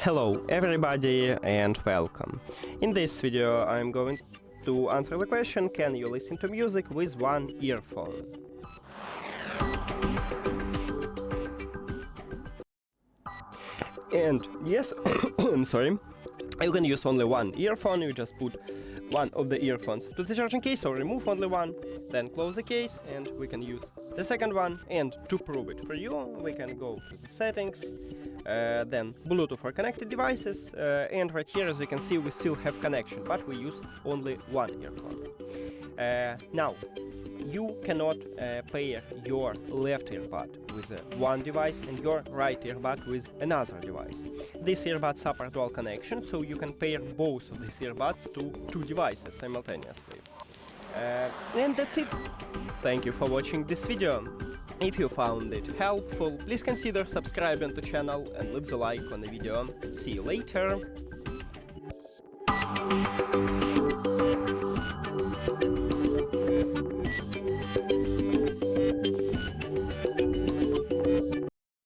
Hello everybody and welcome. In this video I'm going to answer the question, can you listen to music with one earphone? And yes, I'm sorry, you can use only one earphone. You just put one of the earphones to the charging case or remove only one, then close the case and we can use the second one. And to prove it for you, we can go to the settings, then Bluetooth for connected devices, and right here, as you can see, we still have connection, but we use only one earphone. Now, you cannot pair your left earbud with one device and your right earbud with another device. This earbud support dual connection, so you can pair both of these earbuds to two devices simultaneously. And that's it. Thank you for watching this video. If you found it helpful, please consider subscribing to the channel and leave the like on the video. See you later!